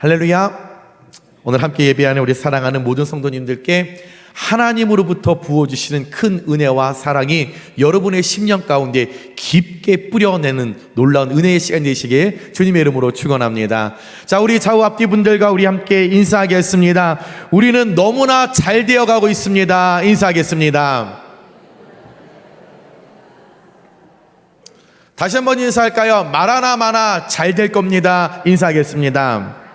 할렐루야. 오늘 함께 예배하는 우리 사랑하는 모든 성도님들께 하나님으로부터 부어주시는 큰 은혜와 사랑이 여러분의 심령 가운데 깊게 뿌려내는 놀라운 은혜의 시간 되시기에 주님의 이름으로 축원합니다. 자, 우리 좌우 앞뒤 분들과 우리 함께 인사하겠습니다. 우리는 너무나 잘 되어가고 있습니다. 인사하겠습니다. 다시 한번 인사할까요? 말하나 마나 잘 될 겁니다. 인사하겠습니다.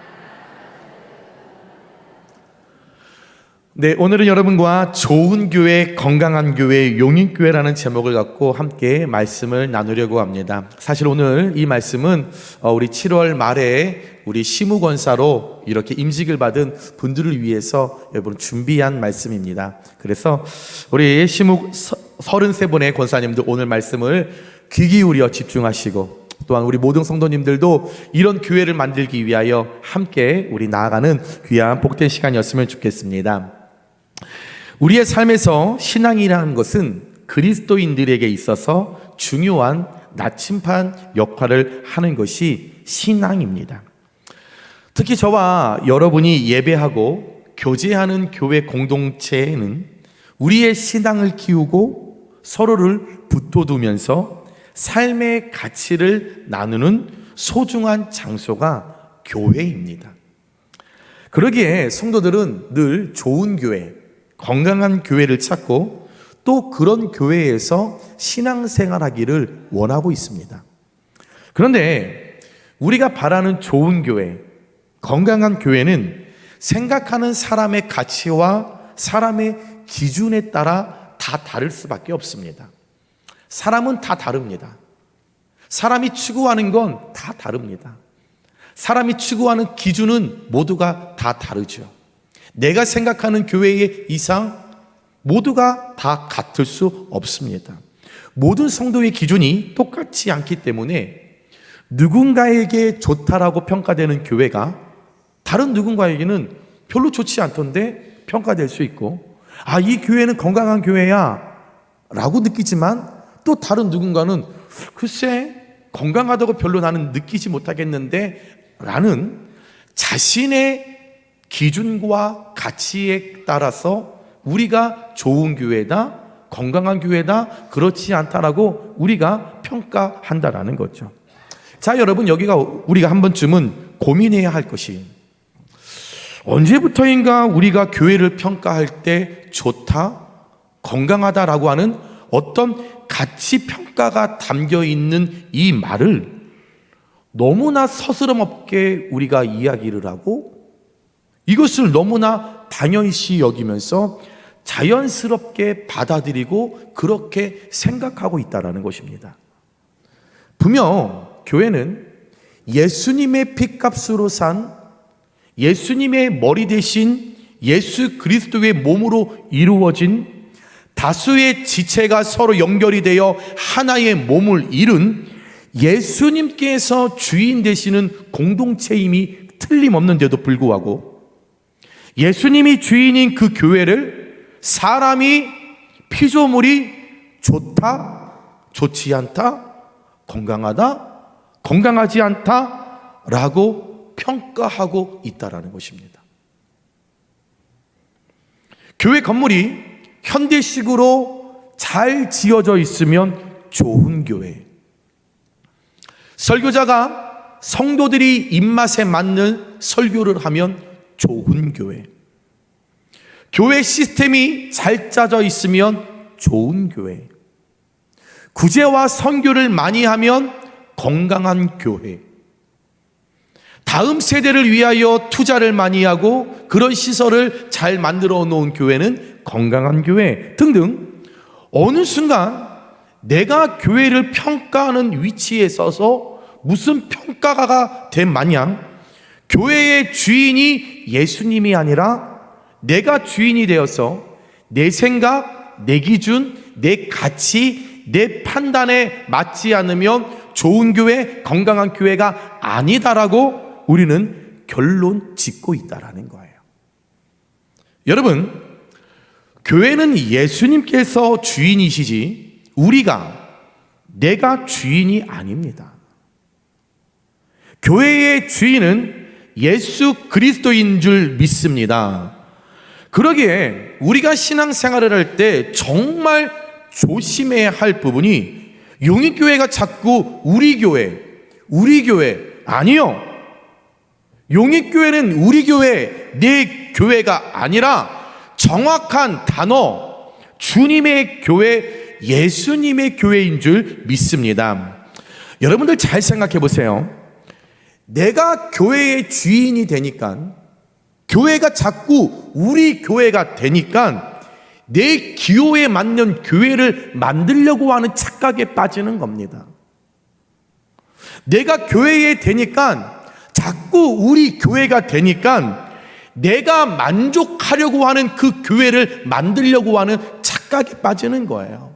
네, 오늘은 여러분과 좋은 교회, 건강한 교회, 용인교회라는 제목을 갖고 함께 말씀을 나누려고 합니다. 사실 오늘 이 말씀은 우리 7월 말에 우리 시무권사로 이렇게 임직을 받은 분들을 위해서 여러분 준비한 말씀입니다. 그래서 우리 시무 33분의 권사님들 오늘 말씀을 귀 기울여 집중하시고, 또한 우리 모든 성도님들도 이런 교회를 만들기 위하여 함께 우리 나아가는 귀한 복된 시간이었으면 좋겠습니다. 우리의 삶에서 신앙이라는 것은 그리스도인들에게 있어서 중요한 나침반 역할을 하는 것이 신앙입니다. 특히 저와 여러분이 예배하고 교제하는 교회 공동체에는 우리의 신앙을 키우고 서로를 붙어두면서 삶의 가치를 나누는 소중한 장소가 교회입니다. 그러기에 성도들은 늘 좋은 교회, 건강한 교회를 찾고 또 그런 교회에서 신앙생활하기를 원하고 있습니다. 그런데 우리가 바라는 좋은 교회, 건강한 교회는 생각하는 사람의 가치와 사람의 기준에 따라 다 다를 수밖에 없습니다. 사람은 다 다릅니다. 사람이 추구하는 건 다 다릅니다. 사람이 추구하는 기준은 모두가 다 다르죠. 내가 생각하는 교회의 이상 모두가 다 같을 수 없습니다. 모든 성도의 기준이 똑같지 않기 때문에 누군가에게 좋다라고 평가되는 교회가 다른 누군가에게는 별로 좋지 않던데 평가될 수 있고, 아, 이 교회는 건강한 교회야 라고 느끼지만 또 다른 누군가는 글쎄 건강하다고 별로 나는 느끼지 못하겠는데 라는 자신의 기준과 가치에 따라서 우리가 좋은 교회다, 건강한 교회다, 그렇지 않다라고 우리가 평가한다라는 거죠. 자, 여러분, 여기가 우리가 한 번쯤은 고민해야 할 것이, 언제부터인가 우리가 교회를 평가할 때 좋다, 건강하다라고 하는 어떤 가치 평가가 담겨 있는 이 말을 너무나 서스럼없게 우리가 이야기를 하고 이것을 너무나 당연시 여기면서 자연스럽게 받아들이고 그렇게 생각하고 있다는 것입니다. 분명 교회는 예수님의 핏값으로 산 예수님의 머리 대신 예수 그리스도의 몸으로 이루어진 다수의 지체가 서로 연결이 되어 하나의 몸을 이룬 예수님께서 주인 되시는 공동체임이 틀림없는데도 불구하고 예수님이 주인인 그 교회를 사람이 피조물이 좋다, 좋지 않다, 건강하다, 건강하지 않다 라고 평가하고 있다는 것입니다. 교회 건물이 현대식으로 잘 지어져 있으면 좋은 교회, 설교자가 성도들이 입맛에 맞는 설교를 하면 좋은 교회, 교회 시스템이 잘 짜져 있으면 좋은 교회, 구제와 선교를 많이 하면 건강한 교회, 다음 세대를 위하여 투자를 많이 하고 그런 시설을 잘 만들어 놓은 교회는 건강한 교회 등등, 어느 순간 내가 교회를 평가하는 위치에 서서 무슨 평가가 된 마냥 교회의 주인이 예수님이 아니라 내가 주인이 되어서 내 생각, 내 기준, 내 가치, 내 판단에 맞지 않으면 좋은 교회, 건강한 교회가 아니다라고 우리는 결론 짓고 있다라는 거예요. 여러분, 교회는 예수님께서 주인이시지 내가 주인이 아닙니다. 교회의 주인은 예수 그리스도인 줄 믿습니다. 그러기에 우리가 신앙생활을 할 때 정말 조심해야 할 부분이 용인교회가 자꾸 우리 교회 아니요. 용인교회는 우리 교회, 내 교회가 아니라 정확한 단어, 주님의 교회, 예수님의 교회인 줄 믿습니다. 여러분들 잘 생각해 보세요. 내가 교회의 주인이 되니까, 교회가 자꾸 우리 교회가 되니까 내 기호에 맞는 교회를 만들려고 하는 착각에 빠지는 겁니다. 내가 교회에 되니까, 자꾸 우리 교회가 되니까 내가 만족하려고 하는 그 교회를 만들려고 하는 착각에 빠지는 거예요.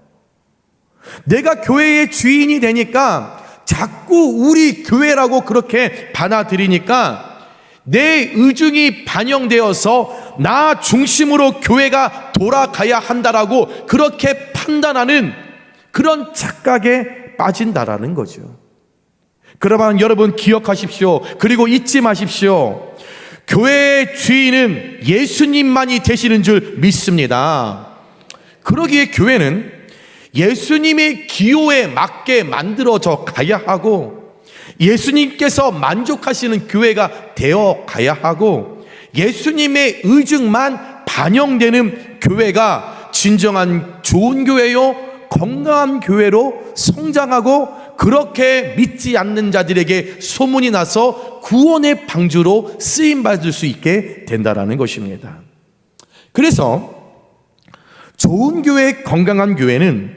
내가 교회의 주인이 되니까 자꾸 우리 교회라고 그렇게 받아들이니까 내 의중이 반영되어서 나 중심으로 교회가 돌아가야 한다라고 그렇게 판단하는 그런 착각에 빠진다라는 거죠. 그러면 여러분 기억하십시오. 그리고 잊지 마십시오. 교회의 주인은 예수님만이 되시는 줄 믿습니다. 그러기에 교회는 예수님의 기호에 맞게 만들어져 가야 하고, 예수님께서 만족하시는 교회가 되어 가야 하고, 예수님의 의중만 반영되는 교회가 진정한 좋은 교회요, 건강한 교회로 성장하고, 그렇게 믿지 않는 자들에게 소문이 나서 구원의 방주로 쓰임받을 수 있게 된다는 것입니다. 그래서 좋은 교회, 건강한 교회는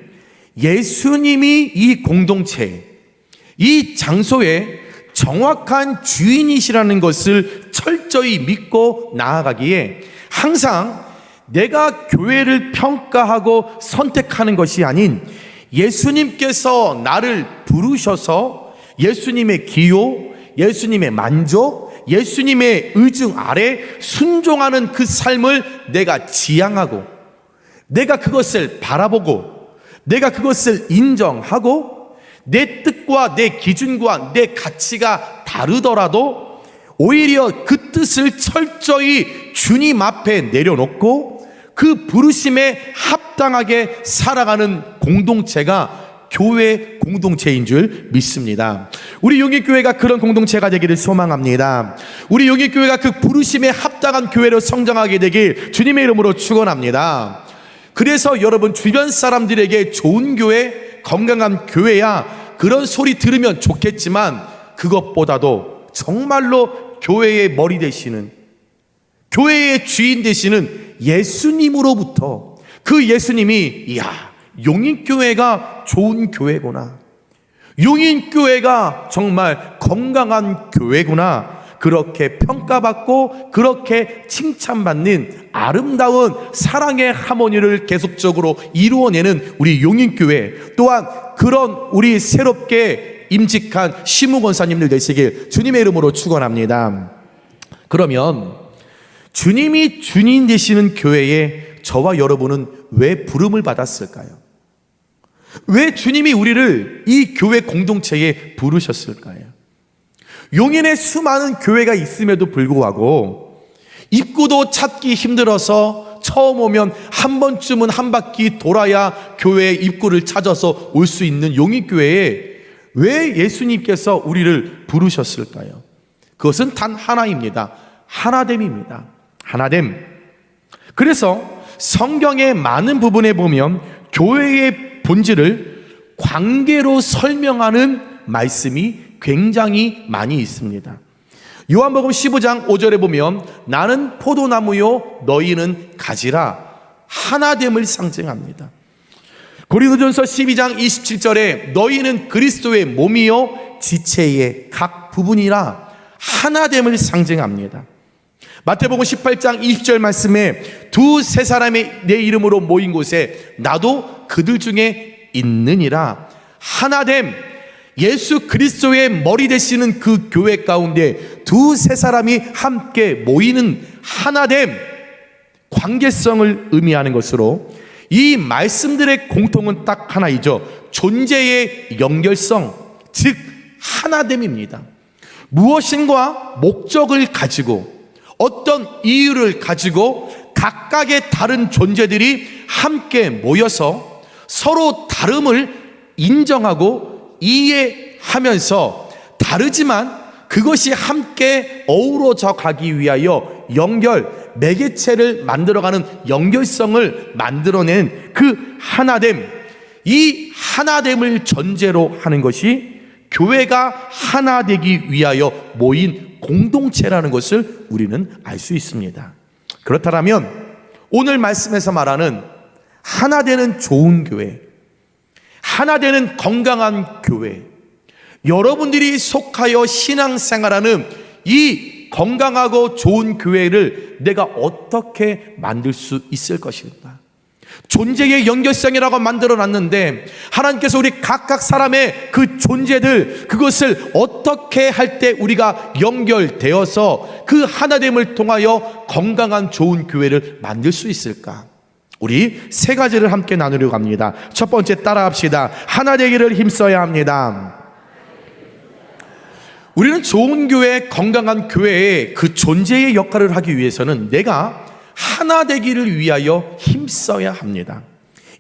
예수님이 이 공동체, 이 장소의 정확한 주인이시라는 것을 철저히 믿고 나아가기에 항상 내가 교회를 평가하고 선택하는 것이 아닌 예수님께서 나를 부르셔서 예수님의 기호, 예수님의 만족, 예수님의 의중 아래 순종하는 그 삶을 내가 지향하고, 내가 그것을 바라보고, 내가 그것을 인정하고, 내 뜻과 내 기준과 내 가치가 다르더라도 오히려 그 뜻을 철저히 주님 앞에 내려놓고 그 부르심에 합당하게 살아가는 공동체가 교회 공동체인 줄 믿습니다. 우리 용인교회가 그런 공동체가 되기를 소망합니다. 우리 용인교회가 그 부르심에 합당한 교회로 성장하게 되길 주님의 이름으로 축원합니다. 그래서 여러분 주변 사람들에게 좋은 교회, 건강한 교회야 그런 소리 들으면 좋겠지만, 그것보다도 정말로 교회의 머리 되시는, 교회의 주인 되시는 예수님으로부터, 그 예수님이 이야, 용인교회가 좋은 교회구나, 용인교회가 정말 건강한 교회구나, 그렇게 평가받고 그렇게 칭찬받는 아름다운 사랑의 하모니를 계속적으로 이루어내는 우리 용인교회, 또한 그런 우리 새롭게 임직한 시무권사님들 되시길 주님의 이름으로 축원합니다. 그러면 주님이 주인 되시는 교회에 저와 여러분은 왜 부름을 받았을까요? 왜 주님이 우리를 이 교회 공동체에 부르셨을까요? 용인에 수많은 교회가 있음에도 불구하고 입구도 찾기 힘들어서 처음 오면 한 번쯤은 한 바퀴 돌아야 교회 입구를 찾아서 올 수 있는 용인교회에 왜 예수님께서 우리를 부르셨을까요? 그것은 단 하나입니다. 하나됨입니다. 하나됨. 그래서 성경의 많은 부분에 보면 교회의 본질을 관계로 설명하는 말씀이 굉장히 많이 있습니다. 요한복음 15장 5절에 보면 나는 포도나무요 너희는 가지라, 하나됨을 상징합니다. 고린도전서 12장 27절에 너희는 그리스도의 몸이요 지체의 각 부분이라, 하나됨을 상징합니다. 마태복음 18장 20절 말씀에 두세 사람이 내 이름으로 모인 곳에 나도 그들 중에 있느니라, 하나됨, 예수 그리스도의 머리 되시는 그 교회 가운데 두세 사람이 함께 모이는 하나됨, 관계성을 의미하는 것으로 이 말씀들의 공통은 딱 하나이죠. 존재의 연결성, 즉 하나됨입니다. 무엇인가 목적을 가지고 어떤 이유를 가지고 각각의 다른 존재들이 함께 모여서 서로 다름을 인정하고 이해하면서 다르지만 그것이 함께 어우러져 가기 위하여 매개체를 만들어가는 연결성을 만들어낸 그 하나됨, 이 하나됨을 전제로 하는 것이 교회가 하나 되기 위하여 모인 공동체라는 것을 우리는 알 수 있습니다. 그렇다면 오늘 말씀에서 말하는 하나 되는 좋은 교회, 하나 되는 건강한 교회, 여러분들이 속하여 신앙생활하는 이 건강하고 좋은 교회를 내가 어떻게 만들 수 있을 것인가? 존재의 연결성이라고 만들어 놨는데 하나님께서 우리 각각 사람의 그 존재들, 그것을 어떻게 할 때 우리가 연결되어서 그 하나됨을 통하여 건강한 좋은 교회를 만들 수 있을까? 우리 세 가지를 함께 나누려고 합니다. 첫 번째, 따라합시다. 하나 되기를 힘써야 합니다. 우리는 좋은 교회, 건강한 교회의 그 존재의 역할을 하기 위해서는 내가 하나 되기를 위하여 힘써야 합니다.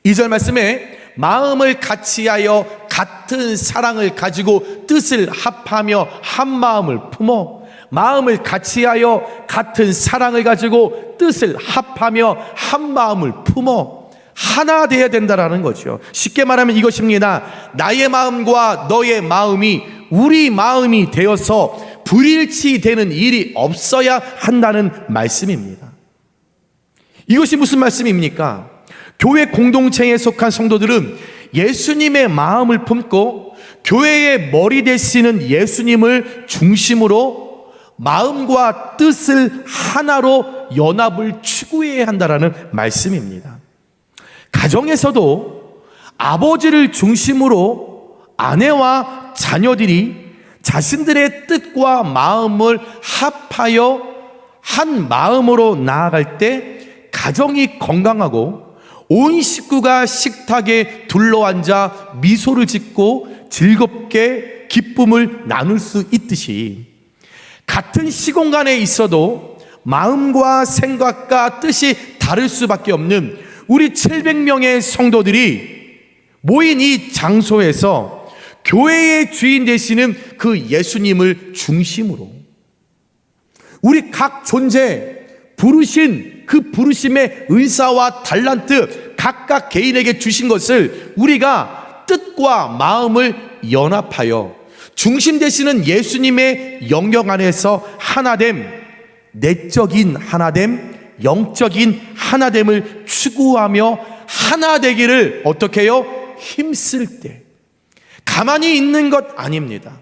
2절 말씀에 마음을 같이하여 같은 사랑을 가지고 뜻을 합하며 한 마음을 품어, 마음을 같이하여 같은 사랑을 가지고 뜻을 합하며 한 마음을 품어 하나 되어야 된다라는 거죠. 쉽게 말하면 이것입니다. 나의 마음과 너의 마음이 우리 마음이 되어서 불일치되는 일이 없어야 한다는 말씀입니다. 이것이 무슨 말씀입니까? 교회 공동체에 속한 성도들은 예수님의 마음을 품고 교회의 머리 되시는 예수님을 중심으로 마음과 뜻을 하나로 연합을 추구해야 한다는 말씀입니다. 가정에서도 아버지를 중심으로 아내와 자녀들이 자신들의 뜻과 마음을 합하여 한 마음으로 나아갈 때 가정이 건강하고 온 식구가 식탁에 둘러앉아 미소를 짓고 즐겁게 기쁨을 나눌 수 있듯이 같은 시공간에 있어도 마음과 생각과 뜻이 다를 수밖에 없는 우리 700명의 성도들이 모인 이 장소에서 교회의 주인 되시는 그 예수님을 중심으로 우리 각 존재 부르신 그 부르심의 은사와 달란트 각각 개인에게 주신 것을 우리가 뜻과 마음을 연합하여 중심 되시는 예수님의 영역 안에서 하나됨, 내적인 하나됨, 영적인 하나됨을 추구하며 하나 되기를 어떻게 해요? 힘쓸 때 가만히 있는 것 아닙니다.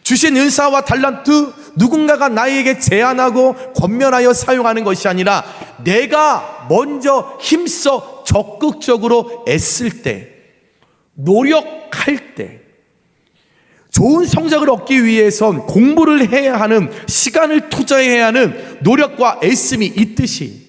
주신 은사와 달란트 누군가가 나에게 제안하고 권면하여 사용하는 것이 아니라 내가 먼저 힘써 적극적으로 애쓸 때, 노력할 때, 좋은 성적을 얻기 위해선 공부를 해야 하는, 시간을 투자해야 하는 노력과 애씀이 있듯이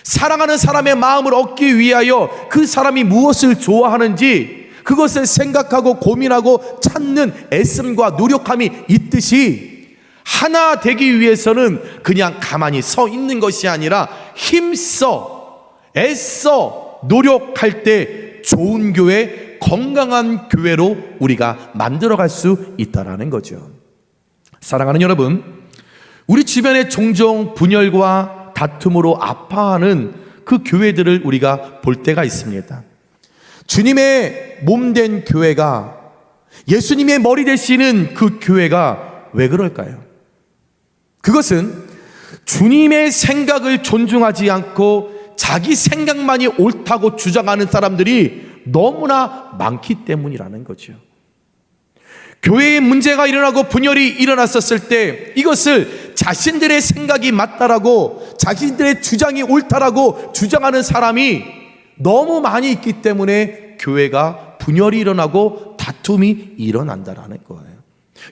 사랑하는 사람의 마음을 얻기 위하여 그 사람이 무엇을 좋아하는지 그것을 생각하고 고민하고 찾는 애씀과 노력함이 있듯이 하나 되기 위해서는 그냥 가만히 서 있는 것이 아니라 힘써 애써 노력할 때 좋은 교회, 건강한 교회로 우리가 만들어갈 수 있다는 거죠. 사랑하는 여러분, 우리 주변에 종종 분열과 다툼으로 아파하는 그 교회들을 우리가 볼 때가 있습니다. 주님의 몸된 교회가, 예수님의 머리 되시는 그 교회가 왜 그럴까요? 그것은 주님의 생각을 존중하지 않고 자기 생각만이 옳다고 주장하는 사람들이 너무나 많기 때문이라는 거죠. 교회에 문제가 일어나고 분열이 일어났었을 때 이것을 자신들의 생각이 맞다라고, 자신들의 주장이 옳다라고 주장하는 사람이 너무 많이 있기 때문에 교회가 분열이 일어나고 다툼이 일어난다라는 거예요.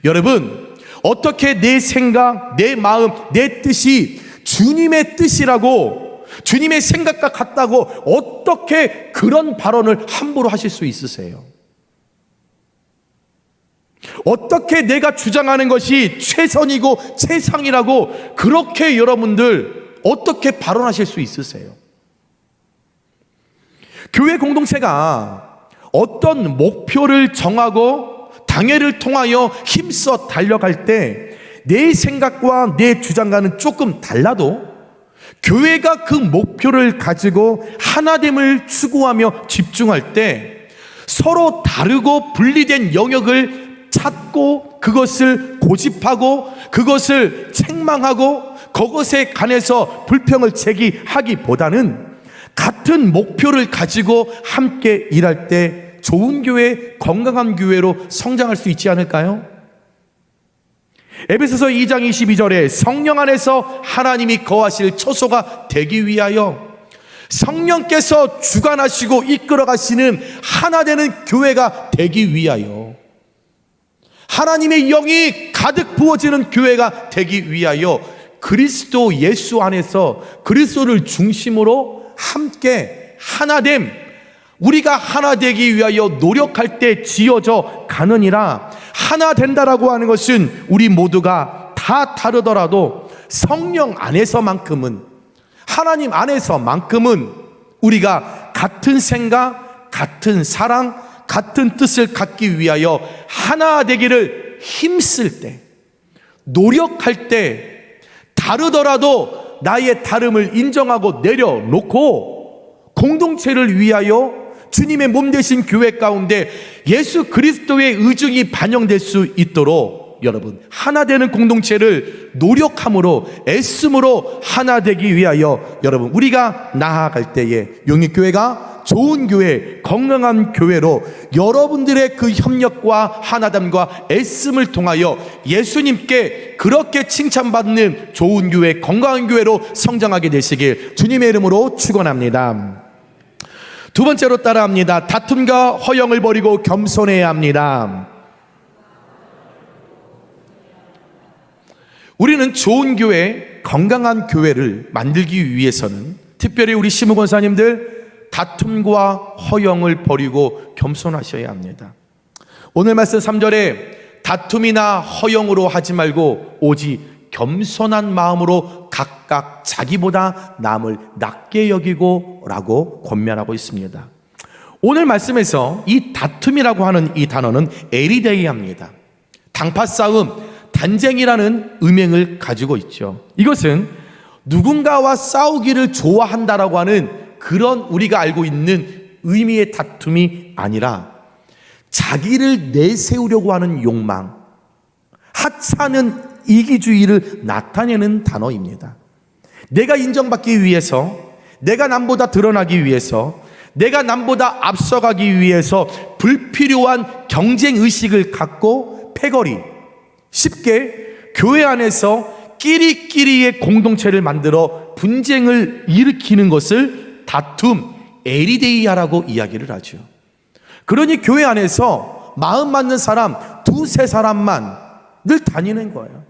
여러분, 어떻게 내 생각, 내 마음, 내 뜻이 주님의 뜻이라고, 주님의 생각과 같다고 어떻게 그런 발언을 함부로 하실 수 있으세요? 어떻게 내가 주장하는 것이 최선이고 최상이라고 그렇게 여러분들 어떻게 발언하실 수 있으세요? 교회 공동체가 어떤 목표를 정하고 당회를 통하여 힘써 달려갈 때 내 생각과 내 주장과는 조금 달라도 교회가 그 목표를 가지고 하나됨을 추구하며 집중할 때 서로 다르고 분리된 영역을 찾고 그것을 고집하고 그것을 책망하고 그것에 관해서 불평을 제기하기보다는 같은 목표를 가지고 함께 일할 때 좋은 교회, 건강한 교회로 성장할 수 있지 않을까요? 에베소서 2장 22절에 성령 안에서 하나님이 거하실 처소가 되기 위하여 성령께서 주관하시고 이끌어 가시는 하나 되는 교회가 되기 위하여 하나님의 영이 가득 부어지는 교회가 되기 위하여 그리스도 예수 안에서 그리스도를 중심으로 함께 하나됨, 우리가 하나 되기 위하여 노력할 때 지어져 가느니라. 하나 된다라고 하는 것은 우리 모두가 다 다르더라도 성령 안에서만큼은, 하나님 안에서만큼은 우리가 같은 생각, 같은 사랑, 같은 뜻을 갖기 위하여 하나 되기를 힘쓸 때, 노력할 때 다르더라도 나의 다름을 인정하고 내려놓고 공동체를 위하여 주님의 몸 되신 교회 가운데 예수 그리스도의 의중이 반영될 수 있도록 여러분 하나 되는 공동체를 노력함으로 애씀으로 하나 되기 위하여 여러분 우리가 나아갈 때에 용인교회가 좋은 교회, 건강한 교회로 여러분들의 그 협력과 하나됨과 애씀을 통하여 예수님께 그렇게 칭찬받는 좋은 교회, 건강한 교회로 성장하게 되시길 주님의 이름으로 축원합니다. 두 번째로 따라합니다. 다툼과 허영을 버리고 겸손해야 합니다. 우리는 좋은 교회, 건강한 교회를 만들기 위해서는 특별히 우리 시무 권사님들 다툼과 허영을 버리고 겸손하셔야 합니다. 오늘 말씀 3절에 다툼이나 허영으로 하지 말고 오직 겸손한 마음으로 각각 자기보다 남을 낮게 여기고 라고 권면하고 있습니다. 오늘 말씀에서 이 다툼이라고 하는 이 단어는 에리데이합니다. 당파 싸움, 단쟁이라는 음행을 가지고 있죠. 이것은 누군가와 싸우기를 좋아한다라고 하는 그런 우리가 알고 있는 의미의 다툼이 아니라 자기를 내세우려고 하는 욕망, 하찮은 이기주의를 나타내는 단어입니다. 내가 인정받기 위해서, 내가 남보다 드러나기 위해서, 내가 남보다 앞서가기 위해서 불필요한 경쟁의식을 갖고 패거리, 쉽게 교회 안에서 끼리끼리의 공동체를 만들어 분쟁을 일으키는 것을 다툼, 에리데이아라고 이야기를 하죠. 그러니 교회 안에서 마음 맞는 사람 두세 사람만 늘 다니는 거예요.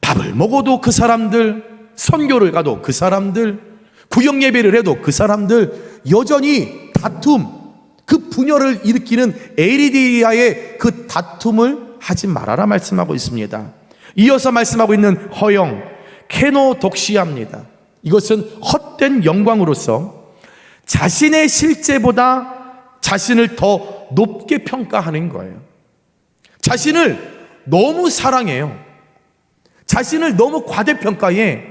밥을 먹어도 그 사람들, 선교를 가도 그 사람들, 구역 예배를 해도 그 사람들, 여전히 다툼, 그 분열을 일으키는 에리데이아의 그 다툼을 하지 말아라 말씀하고 있습니다. 이어서 말씀하고 있는 허영, 케노독시아입니다. 이것은 헛된 영광으로서 자신의 실제보다 자신을 더 높게 평가하는 거예요. 자신을 너무 사랑해요. 자신을 너무 과대평가해.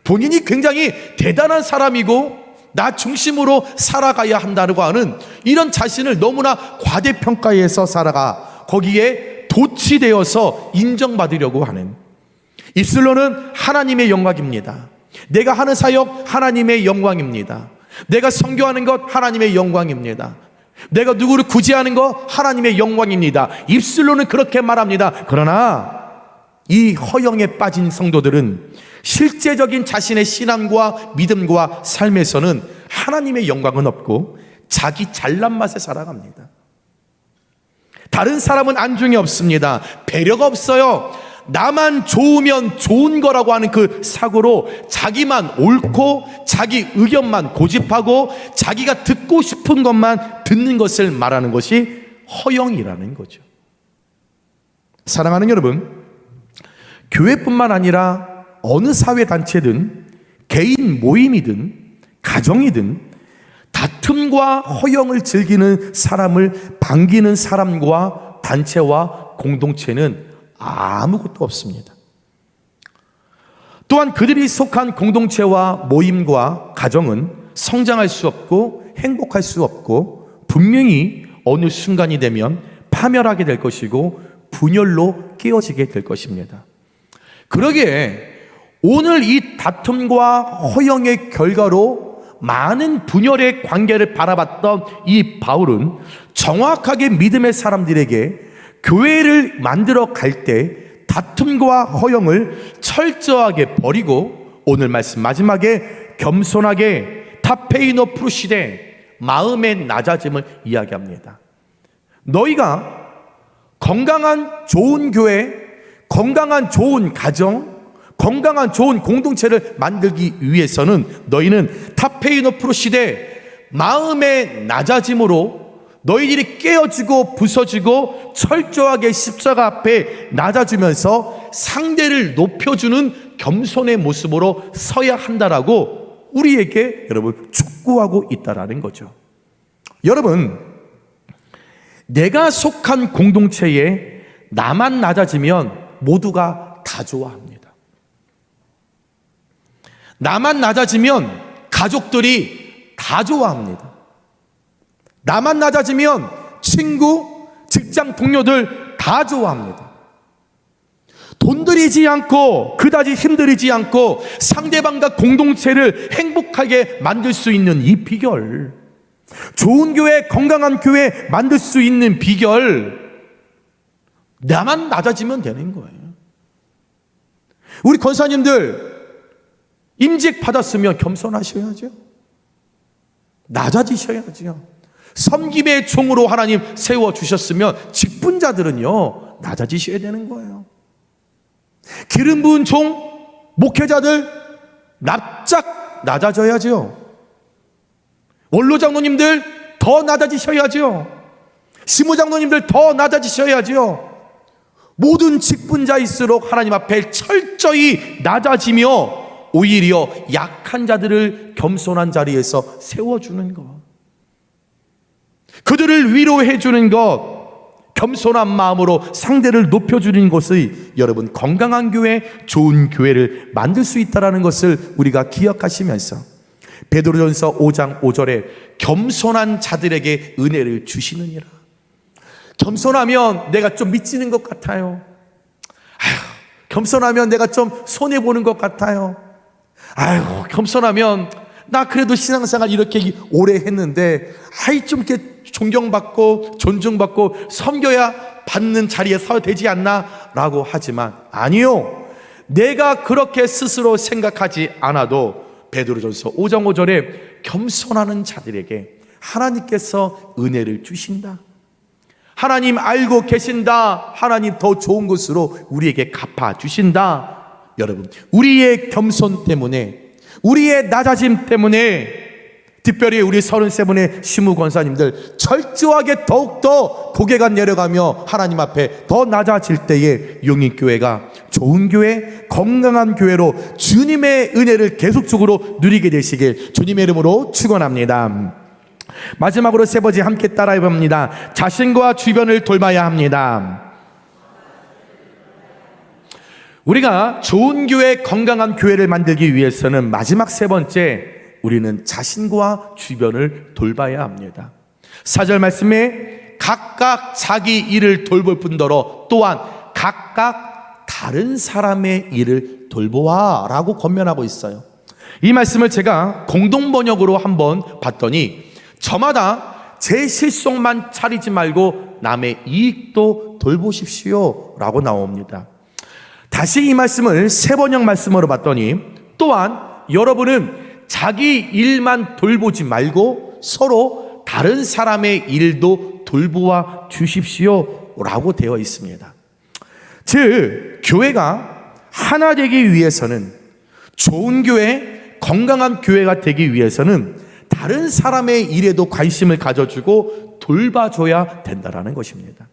본인이 굉장히 대단한 사람이고 나 중심으로 살아가야 한다고 하는 이런 자신을 너무나 과대평가해서 살아가 거기에 도취되어서 인정받으려고 하는, 입술로는 하나님의 영광입니다. 내가 하는 사역 하나님의 영광입니다. 내가 선교하는 것 하나님의 영광입니다. 내가 누구를 구제하는 것 하나님의 영광입니다. 입술로는 그렇게 말합니다. 그러나 이 허영에 빠진 성도들은 실제적인 자신의 신앙과 믿음과 삶에서는 하나님의 영광은 없고 자기 잘난 맛에 살아갑니다. 다른 사람은 안중에 없습니다. 배려가 없어요. 나만 좋으면 좋은 거라고 하는 그 사고로 자기만 옳고 자기 의견만 고집하고 자기가 듣고 싶은 것만 듣는 것을 말하는 것이 허영이라는 거죠. 사랑하는 여러분, 교회뿐만 아니라 어느 사회단체든 개인 모임이든 가정이든 다툼과 허영을 즐기는 사람을 반기는 사람과 단체와 공동체는 아무것도 없습니다. 또한 그들이 속한 공동체와 모임과 가정은 성장할 수 없고 행복할 수 없고 분명히 어느 순간이 되면 파멸하게 될 것이고 분열로 깨어지게 될 것입니다. 그러기에 오늘 이 다툼과 허영의 결과로 많은 분열의 관계를 바라봤던 이 바울은 정확하게 믿음의 사람들에게 교회를 만들어 갈 때 다툼과 허영을 철저하게 버리고 오늘 말씀 마지막에 겸손하게 타페이노 프루시데 마음의 낮아짐을 이야기합니다. 너희가 건강한 좋은 교회, 건강한 좋은 가정, 건강한 좋은 공동체를 만들기 위해서는 너희는 타페이노 프루시데 마음의 낮아짐으로 너희들이 깨어지고 부서지고 철저하게 십자가 앞에 낮아지면서 상대를 높여주는 겸손의 모습으로 서야 한다라고 우리에게 여러분 촉구하고 있다라는 거죠. 여러분, 내가 속한 공동체에 나만 낮아지면 모두가 다 좋아합니다. 나만 낮아지면 가족들이 다 좋아합니다. 나만 낮아지면 친구, 직장 동료들 다 좋아합니다. 돈 들이지 않고 그다지 힘들이지 않고 상대방과 공동체를 행복하게 만들 수 있는 이 비결, 좋은 교회, 건강한 교회 만들 수 있는 비결, 나만 낮아지면 되는 거예요. 우리 권사님들 임직 받았으면 겸손하셔야죠. 낮아지셔야죠. 섬김의 종으로 하나님 세워주셨으면 직분자들은요 낮아지셔야 되는 거예요. 기름 부은 종, 목회자들 납작 낮아져야죠. 원로 장로님들 더 낮아지셔야죠. 시무 장로님들 더 낮아지셔야죠. 모든 직분자일수록 하나님 앞에 철저히 낮아지며 오히려 약한 자들을 겸손한 자리에서 세워주는 것, 그들을 위로해 주는 것, 겸손한 마음으로 상대를 높여주는 것의 여러분 건강한 교회, 좋은 교회를 만들 수 있다는 것을 우리가 기억하시면서 베드로전서 5장 5절에 겸손한 자들에게 은혜를 주시느니라. 겸손하면 내가 좀 미치는 것 같아요. 겸손하면 내가 좀 손해보는 것 같아요. 겸손하면 나 그래도 신앙생활 이렇게 오래 했는데 좀 이렇게 존경받고 존중받고 섬겨야 받는 자리에 서야 되지 않나 라고 하지만 아니요, 내가 그렇게 스스로 생각하지 않아도 베드로전서 5장 5절에 겸손하는 자들에게 하나님께서 은혜를 주신다. 하나님 알고 계신다. 하나님 더 좋은 것으로 우리에게 갚아주신다. 여러분, 우리의 겸손 때문에, 우리의 낮아짐 때문에 특별히 우리 33분의 시무 권사님들 철저하게 더욱더 고개가 내려가며 하나님 앞에 더 낮아질 때에 용인교회가 좋은 교회, 건강한 교회로 주님의 은혜를 계속적으로 누리게 되시길 주님의 이름으로 축원합니다. 마지막으로 세 번째 함께 따라해 봅니다. 자신과 주변을 돌봐야 합니다. 우리가 좋은 교회, 건강한 교회를 만들기 위해서는 마지막 세 번째, 우리는 자신과 주변을 돌봐야 합니다. 4절 말씀에 각각 자기 일을 돌볼 뿐더러 또한 각각 다른 사람의 일을 돌보아 라고 권면하고 있어요. 이 말씀을 제가 공동 번역으로 한번 봤더니 저마다 제 실속만 차리지 말고 남의 이익도 돌보십시오 라고 나옵니다. 다시 이 말씀을 새 번역 말씀으로 봤더니 또한 여러분은 자기 일만 돌보지 말고 서로 다른 사람의 일도 돌보아 주십시오 라고 되어 있습니다. 즉 교회가 하나 되기 위해서는, 좋은 교회, 건강한 교회가 되기 위해서는 다른 사람의 일에도 관심을 가져주고 돌봐줘야 된다는 것입니다.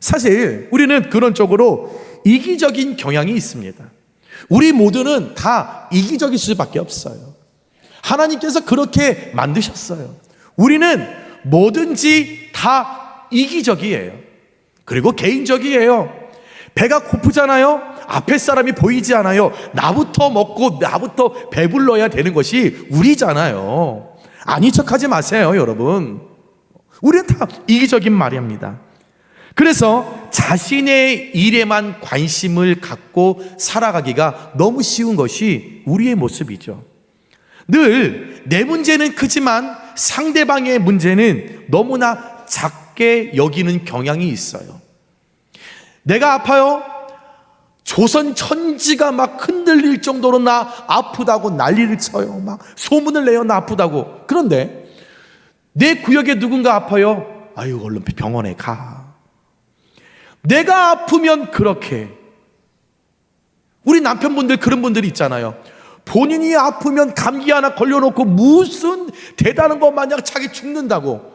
사실 우리는 그런 쪽으로 이기적인 경향이 있습니다. 우리 모두는 다 이기적일 수밖에 없어요. 하나님께서 그렇게 만드셨어요. 우리는 뭐든지 다 이기적이에요. 그리고 개인적이에요. 배가 고프잖아요. 앞에 사람이 보이지 않아요. 나부터 먹고 나부터 배불러야 되는 것이 우리잖아요. 아닌 척하지 마세요, 여러분. 우리는 다 이기적인 말입니다. 그래서 자신의 일에만 관심을 갖고 살아가기가 너무 쉬운 것이 우리의 모습이죠. 늘 내 문제는 크지만 상대방의 문제는 너무나 작게 여기는 경향이 있어요. 내가 아파요? 조선 천지가 막 흔들릴 정도로 나 아프다고 난리를 쳐요. 막 소문을 내요, 나 아프다고. 그런데 내 구역에 누군가 아파요? 아유, 얼른 병원에 가. 내가 아프면 그렇게. 우리 남편분들 그런 분들이 있잖아요. 본인이 아프면 감기 하나 걸려놓고 무슨 대단한 것 마냥 자기 죽는다고.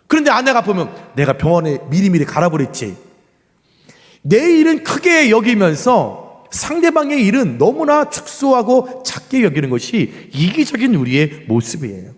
그런데 아내가 아프면 내가 병원에 미리미리 가라 그랬지. 내 일은 크게 여기면서 상대방의 일은 너무나 축소하고 작게 여기는 것이 이기적인 우리의 모습이에요.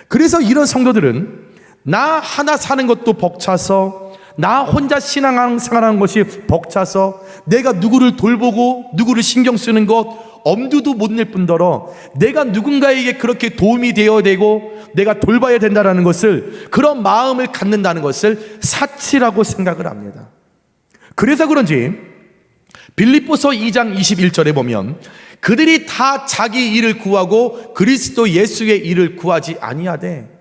그래서 이런 성도들은 나 하나 사는 것도 벅차서, 나 혼자 신앙생활하는 것이 벅차서, 내가 누구를 돌보고 누구를 신경 쓰는 것 엄두도 못 낼 뿐더러 내가 누군가에게 그렇게 도움이 되어야 되고 내가 돌봐야 된다는 것을, 그런 마음을 갖는다는 것을 사치라고 생각을 합니다. 그래서 그런지 빌립보서 2장 21절에 보면 그들이 다 자기 일을 구하고 그리스도 예수의 일을 구하지 아니하되,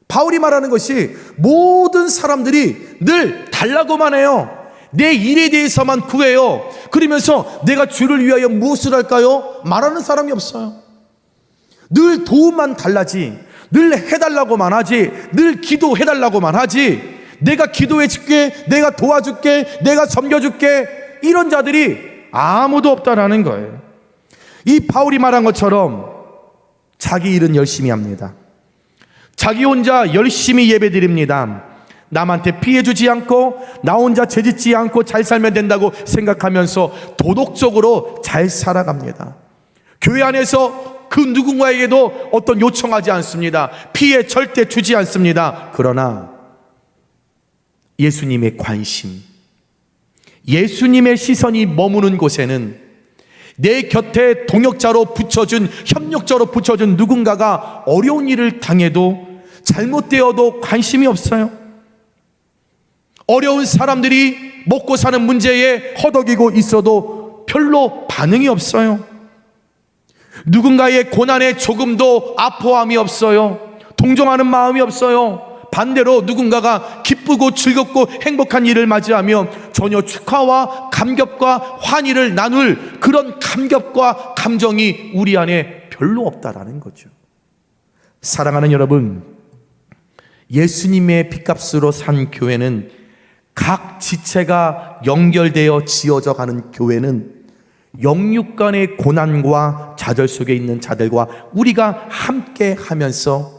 바울이 말하는 것이 모든 사람들이 늘 달라고만 해요. 내 일에 대해서만 구해요. 그러면서 내가 주를 위하여 무엇을 할까요? 말하는 사람이 없어요. 늘 도움만 달라지, 늘 해달라고만 하지, 늘 기도해달라고만 하지, 내가 기도해 줄게, 내가 도와줄게, 내가 섬겨줄게, 이런 자들이 아무도 없다라는 거예요. 이 바울이 말한 것처럼 자기 일은 열심히 합니다. 자기 혼자 열심히 예배드립니다. 남한테 피해주지 않고 나 혼자 죄짓지 않고 잘 살면 된다고 생각하면서 도덕적으로 잘 살아갑니다. 교회 안에서 그 누군가에게도 어떤 요청하지 않습니다. 피해 절대 주지 않습니다. 그러나 예수님의 관심, 예수님의 시선이 머무는 곳에는 내 곁에 동역자로 붙여준, 협력자로 붙여준 누군가가 어려운 일을 당해도, 잘못되어도 관심이 없어요. 어려운 사람들이 먹고 사는 문제에 허덕이고 있어도 별로 반응이 없어요. 누군가의 고난에 조금도 아파함이 없어요. 동정하는 마음이 없어요. 반대로 누군가가 기쁘고 즐겁고 행복한 일을 맞이하며 전혀 축하와 감격과 환희를 나눌 그런 감격과 감정이 우리 안에 별로 없다라는 거죠. 사랑하는 여러분, 예수님의 핏값으로 산 교회는, 각 지체가 연결되어 지어져 가는 교회는 영육 간의 고난과 좌절 속에 있는 자들과 우리가 함께 하면서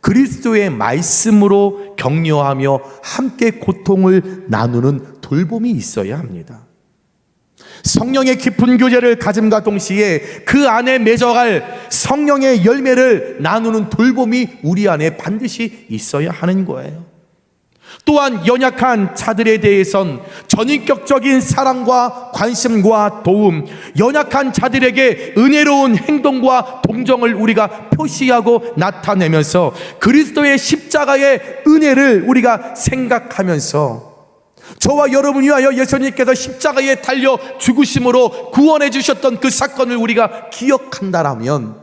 그리스도의 말씀으로 격려하며 함께 고통을 나누는 돌봄이 있어야 합니다. 성령의 깊은 교제를 가짐과 동시에 그 안에 맺어갈 성령의 열매를 나누는 돌봄이 우리 안에 반드시 있어야 하는 거예요. 또한 연약한 자들에 대해선 전인격적인 사랑과 관심과 도움, 연약한 자들에게 은혜로운 행동과 동정을 우리가 표시하고 나타내면서 그리스도의 십자가의 은혜를 우리가 생각하면서, 저와 여러분 위하여 예수님께서 십자가에 달려 죽으심으로 구원해 주셨던 그 사건을 우리가 기억한다라면,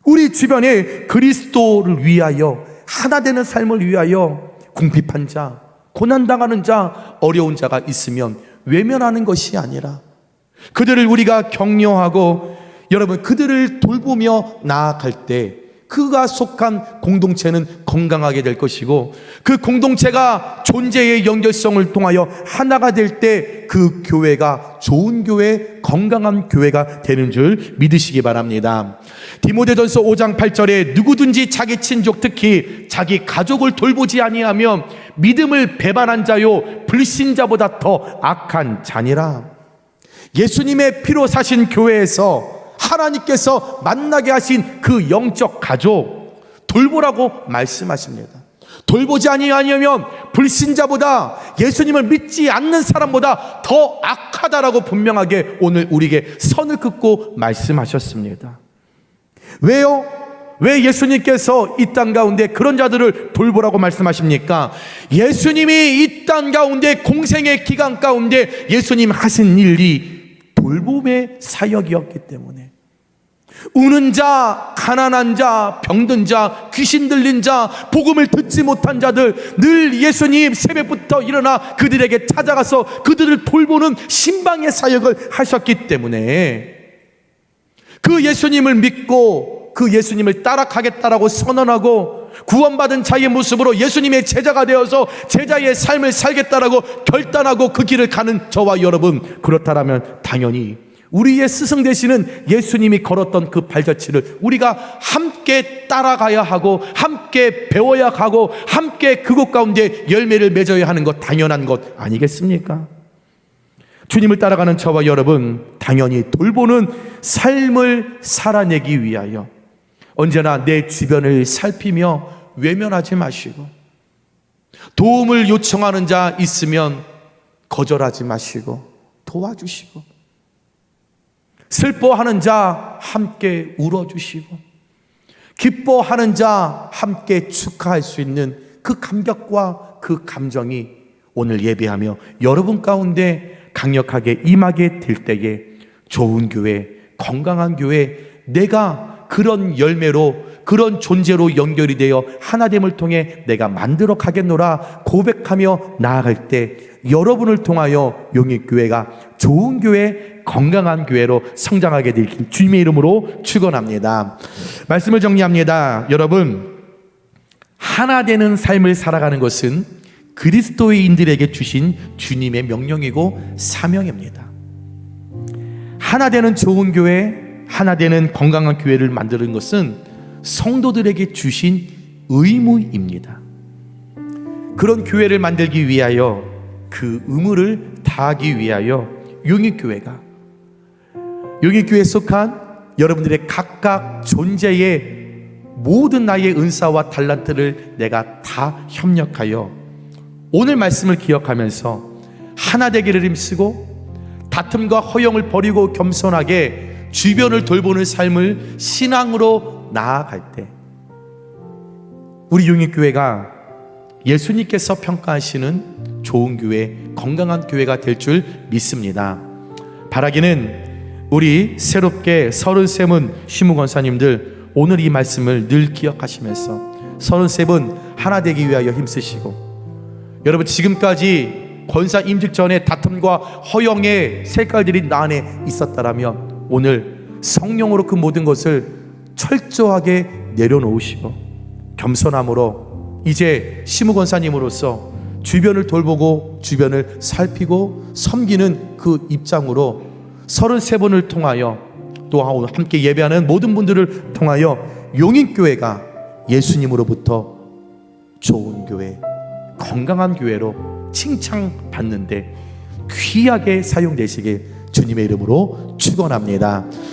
우리 주변에 그리스도를 위하여 하나 되는 삶을 위하여 궁핍한 자, 고난당하는 자, 어려운 자가 있으면 외면하는 것이 아니라 그들을 우리가 격려하고, 여러분, 그들을 돌보며 나아갈 때 그가 속한 공동체는 건강하게 될 것이고, 그 공동체가 존재의 연결성을 통하여 하나가 될 때 그 교회가 좋은 교회, 건강한 교회가 되는 줄 믿으시기 바랍니다. 디모데전서 5장 8절에 누구든지 자기 친족, 특히 자기 가족을 돌보지 아니하면 믿음을 배반한 자요 불신자보다 더 악한 자니라. 예수님의 피로 사신 교회에서 하나님께서 만나게 하신 그 영적 가족 돌보라고 말씀하십니다. 돌보지 아니하면 불신자보다, 예수님을 믿지 않는 사람보다 더 악하다라고 분명하게 오늘 우리에게 선을 긋고 말씀하셨습니다. 왜요? 왜 예수님께서 이 땅 가운데 그런 자들을 돌보라고 말씀하십니까? 예수님이 이 땅 가운데 공생의 기간 가운데 예수님 하신 일이 돌봄의 사역이었기 때문에, 우는 자, 가난한 자, 병든 자, 귀신 들린 자, 복음을 듣지 못한 자들, 늘 예수님 새벽부터 일어나 그들에게 찾아가서 그들을 돌보는 신방의 사역을 하셨기 때문에, 그 예수님을 믿고 그 예수님을 따라가겠다라고 선언하고 구원받은 자의 모습으로 예수님의 제자가 되어서 제자의 삶을 살겠다라고 결단하고 그 길을 가는 저와 여러분, 그렇다면 당연히 우리의 스승 되시는 예수님이 걸었던 그 발자취를 우리가 함께 따라가야 하고, 함께 배워야 하고, 함께 그곳 가운데 열매를 맺어야 하는 것, 당연한 것 아니겠습니까? 주님을 따라가는 저와 여러분, 당연히 돌보는 삶을 살아내기 위하여 언제나 내 주변을 살피며 외면하지 마시고, 도움을 요청하는 자 있으면 거절하지 마시고 도와주시고, 슬퍼하는 자 함께 울어주시고, 기뻐하는 자 함께 축하할 수 있는 그 감격과 그 감정이 오늘 예배하며 여러분 가운데 강력하게 임하게 될 때에 좋은 교회, 건강한 교회, 내가 그런 열매로, 그런 존재로 연결이 되어 하나됨을 통해 내가 만들어 가겠노라 고백하며 나아갈 때 여러분을 통하여 용익교회가 좋은 교회, 건강한 교회로 성장하게 될 주님의 이름으로 축원합니다. 말씀을 정리합니다. 여러분, 하나 되는 삶을 살아가는 것은 그리스도인들에게 주신 주님의 명령이고 사명입니다. 하나 되는 좋은 교회, 하나 되는 건강한 교회를 만드는 것은 성도들에게 주신 의무입니다. 그런 교회를 만들기 위하여, 그 의무를 다하기 위하여 용익교회에 속한 여러분들의 각각 존재의 모든 나의 은사와 달란트를 내가 다 협력하여 오늘 말씀을 기억하면서 하나 되기를 힘쓰고 다툼과 허영을 버리고 겸손하게 주변을 돌보는 삶을 신앙으로 나아갈 때 우리 용익교회가 예수님께서 평가하시는 좋은 교회, 건강한 교회가 될 줄 믿습니다. 바라기는 우리 새롭게 33분 시무권사님들 오늘 이 말씀을 늘 기억하시면서 33분 하나 되기 위하여 힘쓰시고, 여러분 지금까지 권사 임직 전에 다툼과 허영의 색깔들이 나 안에 있었다라면 오늘 성령으로 그 모든 것을 철저하게 내려놓으시고 겸손함으로 이제 시무권사님으로서 주변을 돌보고 주변을 살피고 섬기는 그 입장으로 33분을 통하여 또 함께 예배하는 모든 분들을 통하여 용인교회가 예수님으로부터 좋은 교회, 건강한 교회로 칭찬받는데 귀하게 사용되시길 주님의 이름으로 축원합니다.